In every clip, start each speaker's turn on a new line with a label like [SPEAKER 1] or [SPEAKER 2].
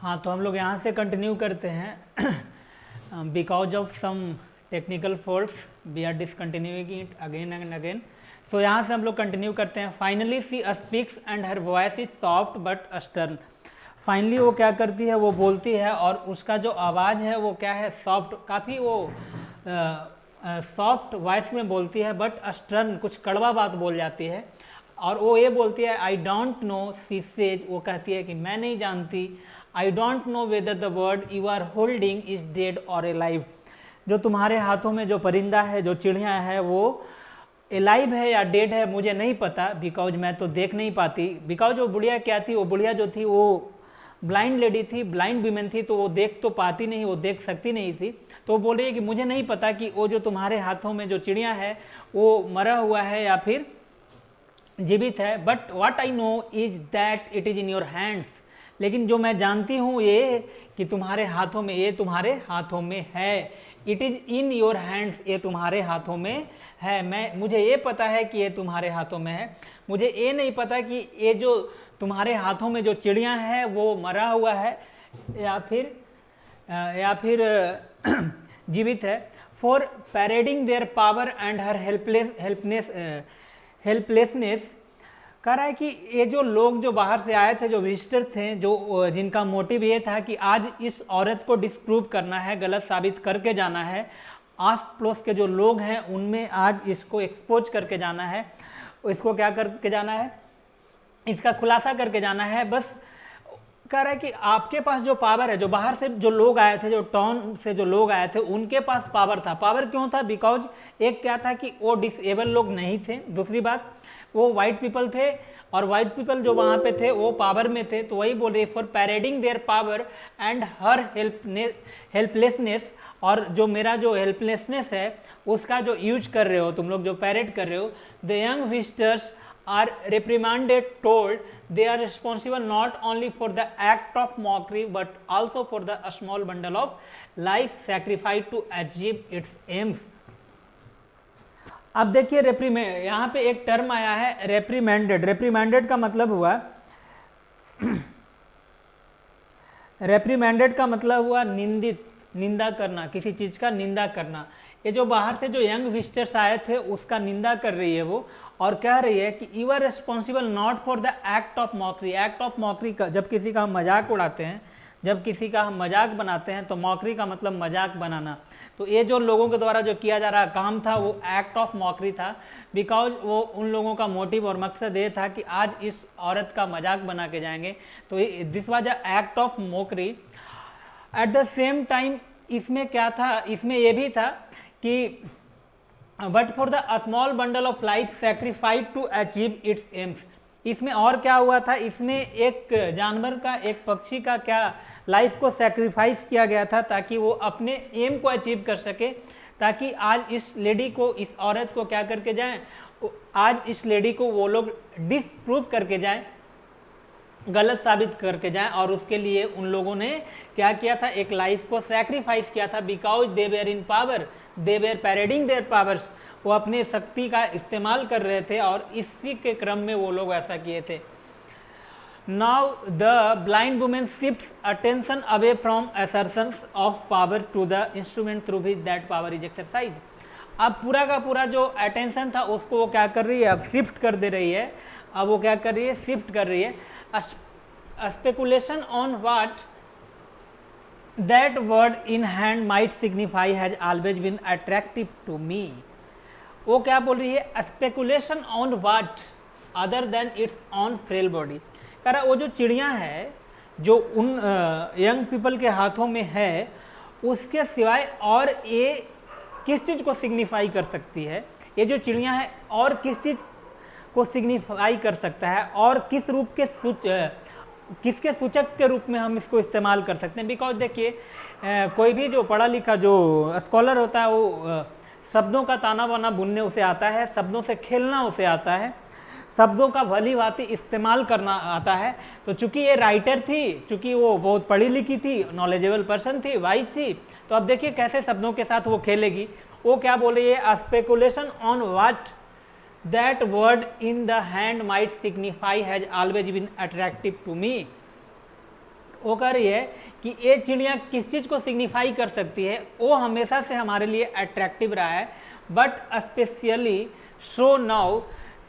[SPEAKER 1] हाँ, तो हम लोग यहाँ से कंटिन्यू करते हैं। Because of some technical faults we are discontinuing it again and again. So यहाँ से हम लोग कंटिन्यू करते हैं। Finally she speaks and her voice is soft but stern. Finally वो क्या करती है, वो बोलती है और उसका जो आवाज़ है वो क्या है, सॉफ्ट, काफ़ी वो सॉफ्ट वॉइस में बोलती है, बट स्टर्न, कुछ कड़वा बात बोल जाती है। और वो ये बोलती है I don't know, she says, वो कहती है कि मैं नहीं जानती, I don't know whether the word you are holding is dead और एलाइव। जो तुम्हारे हाथों में जो परिंदा है, जो चिड़िया है, वो एलाइव है या डेड है मुझे नहीं पता, बिकॉज मैं तो देख नहीं पाती। बिकॉज वो बुढ़िया क्या थी, वो बुढ़िया जो थी वो ब्लाइंड लेडी थी, ब्लाइंड वीमेन थी, तो वो देख तो पाती नहीं, वो देख सकती नहीं थी। तो वो बोल रही है कि मुझे नहीं पता कि वो जो तुम्हारे हाथों में जो चिड़िया है वो मरा हुआ है या फिर जीवित है, but what I know is that it is in your hands. लेकिन जो मैं जानती हूँ ये कि तुम्हारे हाथों में, ये तुम्हारे हाथों में है। It is in your hands, ये तुम्हारे हाथों में है। मुझे ये पता है कि ये तुम्हारे हाथों में है। मुझे ये नहीं पता कि ये जो तुम्हारे हाथों में जो चिड़िया है वो मरा हुआ है या फिर जीवित है। For parading their power and her helplessness. कह रहा है कि ये जो लोग जो बाहर से आए थे, जो विजिटर थे, जो जिनका मोटिव ये था कि आज इस औरत को डिस्प्रूव करना है, गलत साबित करके जाना है, आस पड़ोस के जो लोग हैं उनमें आज इसको एक्सपोज करके जाना है, इसको क्या करके जाना है, इसका खुलासा करके जाना है। बस कह रहा है कि आपके पास जो पावर है, जो बाहर से जो लोग आए थे, जो टाउन से जो लोग आए थे, उनके पास पावर था। पावर क्यों था? बिकॉज एक क्या था कि वो डिसेबल लोग नहीं थे, दूसरी बात वो वाइट पीपल थे, और वाइट पीपल जो वहाँ पे थे वो पावर में थे। तो वही बोल रही for parading their power and her helplessness. और जो मेरा जो हेल्पलेसनेस है उसका जो यूज कर रहे हो तुम लोग, जो पैरेड कर रहे हो, the young visitors are reprimanded, told they are responsible not only for the act of mockery but also for the small bundle of life sacrificed to achieve its aims। अब देखिए रेप्रीमेंड, यहाँ पे एक टर्म आया है रेप्रीमेंडेड। रेप्रीमेंडेड का मतलब हुआ रेप्रीमेंडेड का मतलब हुआ निंदित, निंदा करना, किसी चीज का निंदा करना। ये जो बाहर से जो यंग विजिटर्स आए थे उसका निंदा कर रही है वो, और कह रही है कि you are responsible not for the act of mockery. Act of mockery का, जब किसी का हम मजाक उड़ाते हैं, जब किसी का हम मजाक बनाते हैं, तो मॉकरी का मतलब मजाक बनाना। तो ये जो लोगों के द्वारा जो किया जा रहा काम था वो एक्ट ऑफ मॉकरी था, बिकॉज वो उन लोगों का मोटिव और मकसद ये था कि आज इस औरत का मजाक बना के जाएंगे। तो this was a act of mockery. At the same time इसमें क्या था, इसमें ये भी था कि but for the small bundle of life sacrificed to achieve its aims. इसमें और क्या हुआ था, इसमें एक जानवर का, एक पक्षी का क्या लाइफ को सैक्रिफाइस किया गया था ताकि वो अपने एम को अचीव कर सके, ताकि आज इस लेडी को, इस औरत को क्या करके जाएं, आज इस लेडी को वो लोग डिसप्रूव करके जाएं, गलत साबित करके जाएं। और उसके लिए उन लोगों ने क्या किया था, एक लाइफ को सैक्रिफाइस किया था। Because they were in power, they were parading their powers, वो अपने शक्ति का इस्तेमाल कर रहे थे और इसी के क्रम में वो लोग ऐसा किए थे। Now the blind woman shifts attention away from assertions of power to the instrument through which that power is exercise. अब पूरा का पूरा जो अटेंशन था उसको वो क्या कर रही है, अब शिफ्ट कर दे रही है। अब वो क्या कर रही है, शिफ्ट कर रही है। Speculation on what that word in hand might signify has always been attractive to me। वो क्या बोल रही है, speculation on what other than its own frail body। कह रहा वो जो चिड़िया है जो उन यंग पीपल के हाथों में है, उसके सिवाय और ये किस चीज़ को सिग्निफाई कर सकती है, ये जो चिड़िया है और किस चीज़ को सिग्निफाई कर सकता है, और किस रूप के किसके सूचक के रूप में हम इसको इस्तेमाल कर सकते हैं। बिकॉज देखिए कोई भी जो पढ़ा लिखा जो स्कॉलर होता है वो शब्दों का ताना बाना बुनने उसे आता है, शब्दों से खेलना उसे आता है, शब्दों का भली भांति इस्तेमाल करना आता है। तो चूंकि ये राइटर थी, चूंकि वो बहुत पढ़ी लिखी थी, नॉलेजेबल पर्सन थी, वाइज थी, तो अब देखिए कैसे शब्दों के साथ वो खेलेगी। वो क्या बोल रही है, speculation on what that word in the hand might signify has always been attractive to me। वो कह रही है कि ये चिड़िया किस चीज़ को सिग्निफाई कर सकती है, वो हमेशा से हमारे लिए अट्रैक्टिव रहा है, but specially so now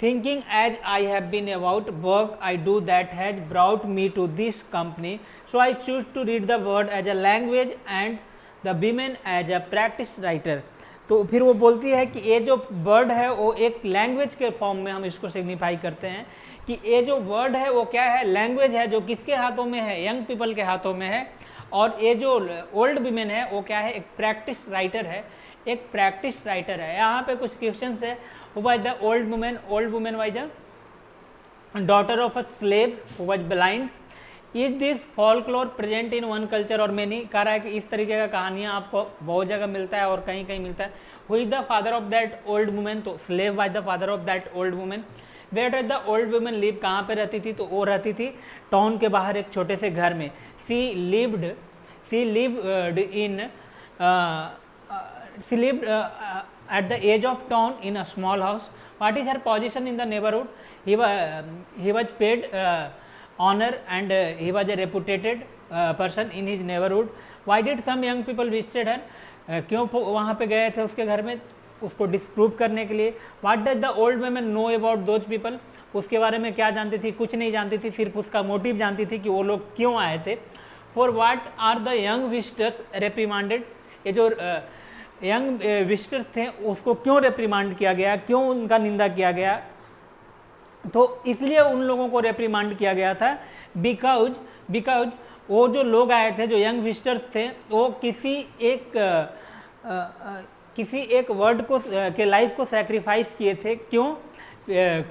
[SPEAKER 1] thinking as I have been about work I do that has brought me to this company, so I choose to read the word as a language and the women as a practice writer. तो फिर वो बोलती है कि ये जो word है वो एक लैंग्वेज के फॉर्म में हम इसको सिग्निफाई करते हैं कि ये जो वर्ड है वो क्या है, लैंग्वेज है, जो किसके हाथों में है, यंग पीपल के हाथों में है। और ये जो ओल्ड वीमेन है वो क्या है, एक प्रैक्टिस राइटर है, एक प्रैक्टिस राइटर है। यहाँ पे कुछ क्वेश्चंस है, who was the old women, old women was the daughter of a slave who was blind, is this folklore present in one culture और मैनी, कह रहा है कि इस तरीके का कहानियाँ आपको बहुत जगह मिलता है और कहीं कहीं मिलता है। Who is the father of that old women, तो slave was the father of that old women. Where does the old women live, कहाँ पे रहती थी, तो वो रहती थी टाउन के बाहर एक छोटे से घर में। She lived at the edge of town in a small house. What is her position in the neighborhood? He was paid honor and he was a reputed person in his neighborhood. Why did some young people visited her? क्यों वहाँ पे गए थे उसके घर में, उसको disprove करने के लिए। What does the old women know about those people? उसके बारे में क्या जानती थी, कुछ नहीं जानती थी, सिर्फ उसका मोटिव जानती थी कि वो लोग क्यों आए थे। For what are the young visitors reprimanded? ये जो यंग विजिटर्स थे उसको क्यों रेप्रीमांड किया गया, क्यों उनका निंदा किया गया, तो इसलिए उन लोगों को रेप्रीमांड किया गया था बिकॉज वो जो लोग आए थे, जो यंग विजिटर्स थे, वो किसी एक वर्ड को के लाइफ को सैक्रिफाइस किए थे। क्यों?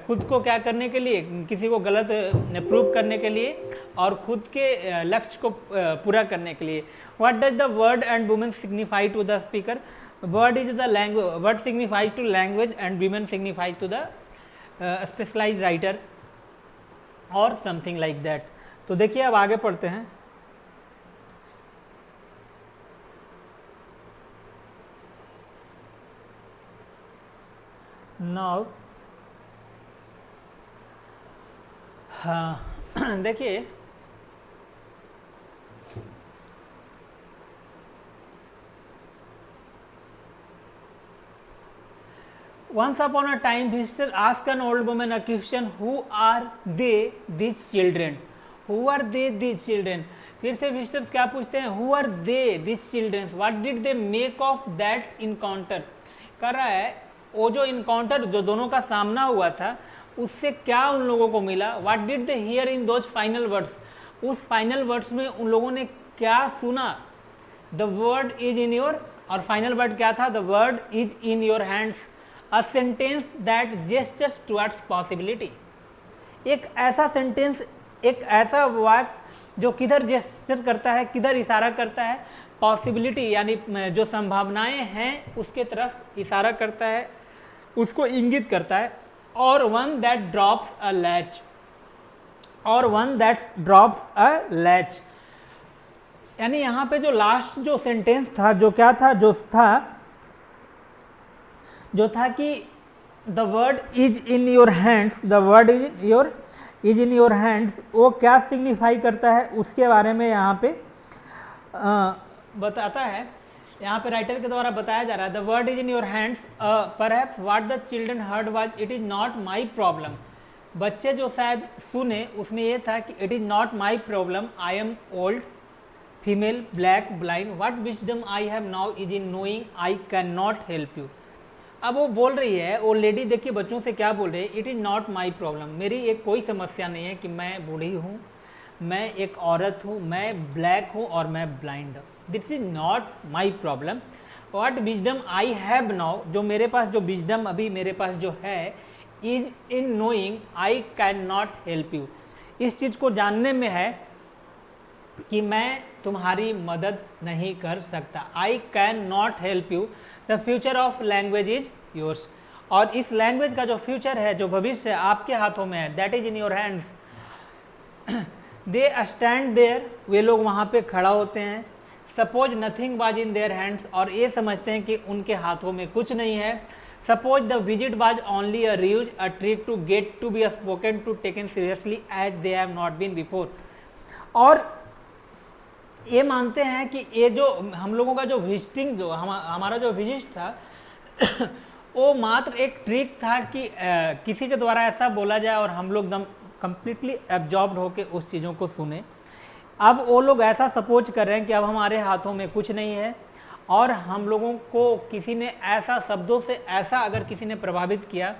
[SPEAKER 1] खुद को क्या करने के लिए, किसी को गलत प्रूव करने के लिए और खुद के लक्ष्य को पूरा करने के लिए। What does the word and woman signify to the speaker? Word is the language, word signify to language and woman signify to the specialised writer और समथिंग लाइक दैट। तो देखिए अब आगे पढ़ते हैं। नाउ हाँ देखिए once upon a time visitor asked an old woman a question, who are they these children? Who are they these children? फिर से विजिटर्स क्या पूछते हैं, who are they these children? What did they make of that encounter? कर रहा है वो जो इनकाउंटर, जो दोनों का सामना हुआ था, उससे क्या उन लोगों को मिला। What did they here in those final words, उस फाइनल वर्ड्स में उन लोगों ने क्या सुना। The word is in your, और फाइनल वर्ड क्या था, the word is in your hands, a sentence that gestures towards possibility. एक ऐसा सेंटेंस, एक ऐसा वाक्य जो किधर जेस्चर करता है, किधर इशारा करता है, पॉसिबिलिटी यानी जो संभावनाएं हैं उसके तरफ इशारा करता है, उसको इंगित करता है। और one that drops a latch, और one that drops a latch, यानी यहाँ पे जो लास्ट जो सेंटेंस था, जो क्या था, जो था कि the word is in your hands, the word is in your hands, वो क्या सिग्निफाई करता है उसके बारे में यहाँ पे बताता है। यहाँ पे राइटर के द्वारा बताया जा रहा है, the word is in your hands, perhaps what the children heard was it is not my problem. बच्चे जो शायद सुने उसमें ये था कि it is not my problem, I am old, female, black, blind, what wisdom I have now is in knowing I can not help you. अब वो बोल रही है, वो लेडी देखिए बच्चों से क्या बोल रही है, it is not my problem, मेरी एक कोई समस्या नहीं है कि मैं बूढ़ी हूँ, मैं एक औरत हूँ, मैं ब्लैक हूँ और मैं ब्लाइंड हूँ, this is not my problem. What wisdom I have now, जो मेरे पास जो विजडम अभी मेरे पास जो है, is in knowing I can not help you, इस चीज़ को जानने में है कि मैं तुम्हारी मदद नहीं कर सकता। I can not help you, the future of language is yours, और इस लैंग्वेज का जो फ्यूचर है, जो भविष्य आपके हाथों में है, that is in your hands. They stand there, वे लोग वहाँ पे खड़ा होते हैं। Suppose nothing was in their hands, और ये समझते हैं कि उनके हाथों में कुछ नहीं है। Suppose the visit was only a ruse, a trick to get to be spoken to taken seriously as they have not been before. और ये मानते हैं कि ये जो हम लोगों का जो विजिटिंग जो हमारा जो विजिट था वो मात्र एक ट्रिक था कि किसी के द्वारा ऐसा बोला जाए और हम लोग एकदम कम्प्लीटली एब्जॉर्ब्ड होकर उस चीज़ों को सुने। अब वो लोग ऐसा सपोज कर रहे हैं कि अब हमारे हाथों में कुछ नहीं है और हम लोगों को किसी ने ऐसा शब्दों से ऐसा अगर किसी ने प्रभावित किया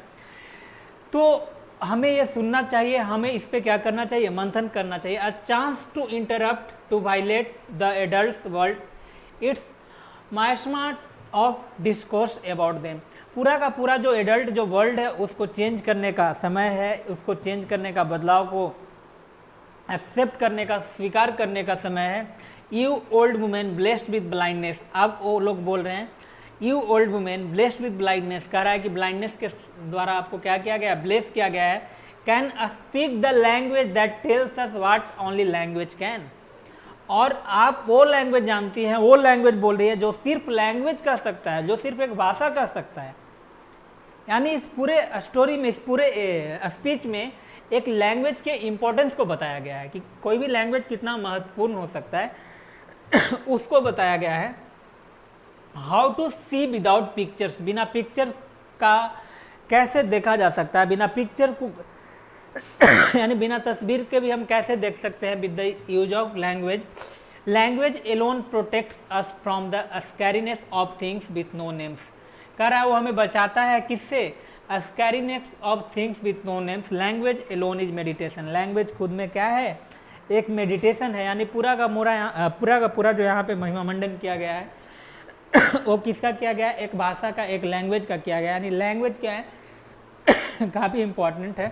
[SPEAKER 1] तो हमें ये सुनना चाहिए, हमें इस पे क्या करना चाहिए, मंथन करना चाहिए। A chance to interrupt to violate the adult world, its miasma of discourse about them. पूरा का पूरा जो एडल्ट जो वर्ल्ड है उसको चेंज करने का समय है, उसको चेंज करने का, बदलाव को एक्सेप्ट करने का, स्वीकार करने का समय है। You old women blessed with blindness, अब वो लोग बोल रहे हैं you old women blessed with blindness, कह रहा है कि ब्लाइंडनेस के द्वारा आपको क्या किया गया, ब्लेस किया गया है। Can speak the language that tells us what only language can, और आप वो लैंग्वेज जानती हैं, वो लैंग्वेज बोल रही है जो सिर्फ लैंग्वेज कह सकता है, जो सिर्फ एक भाषा कह सकता है। यानी इस पूरे स्टोरी में, इस पूरे स्पीच में एक लैंग्वेज के इम्पोर्टेंस को बताया गया है कि कोई भी लैंग्वेज कितना महत्वपूर्ण हो सकता है उसको बताया गया है। How to see without pictures, बिना पिक्चर का कैसे देखा जा सकता है, बिना पिक्चर को यानी बिना तस्वीर के भी हम कैसे देख सकते हैं। With the use of language, language alone protects us from the scariness of things with no names, कह रहा है वो हमें बचाता है किससे, scariness of things with no names. Language alone is meditation, language खुद में क्या है, एक मेडिटेशन है। यानी पूरा का पूरा जो यहाँ पे महिमा मंडन किया गया है वो किसका किया गया है, एक भाषा का, एक लैंग्वेज का किया गया। यानी लैंग्वेज क्या है काफ़ी इम्पोर्टेंट है,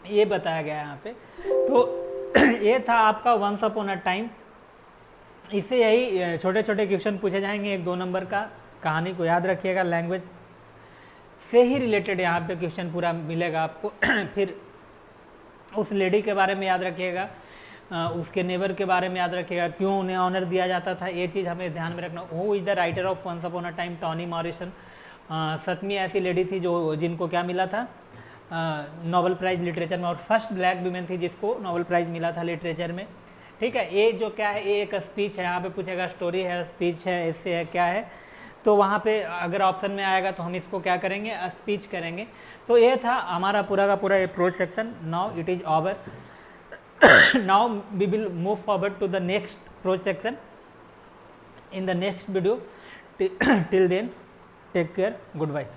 [SPEAKER 1] ये बताया गया है यहाँ पे। तो ये था आपका वंस अपॉन अ टाइम। इससे यही छोटे छोटे क्वेश्चन पूछे जाएंगे, 1-2 नंबर का। कहानी को याद रखिएगा, लैंग्वेज से ही रिलेटेड यहाँ पे क्वेश्चन पूरा मिलेगा आपको। फिर उस लेडी के बारे में याद रखिएगा, उसके नेबर के बारे में याद रखिएगा, क्यों उन्हें ऑनर दिया जाता था, ये चीज़ हमें ध्यान में रखना। Who is the writer of once upon a time, Toni Morrison. 7वीं ऐसी लेडी थी जो जिनको क्या मिला था, नोबेल प्राइज़ लिटरेचर में, और फर्स्ट ब्लैक वुमेन थी जिसको नोबेल प्राइज़ मिला था लिटरेचर में। ठीक है, ये जो क्या है, ये एक स्पीच है, यहाँ पे पूछेगा स्टोरी है, स्पीच है, इससे है क्या है, तो वहाँ पे अगर ऑप्शन में आएगा तो हम इसको क्या करेंगे, स्पीच करेंगे। तो ये था हमारा पूरा का पूरा pros section. Now it is over. Now we will move forward to the next prose section in the next video. Till then, take care. Goodbye.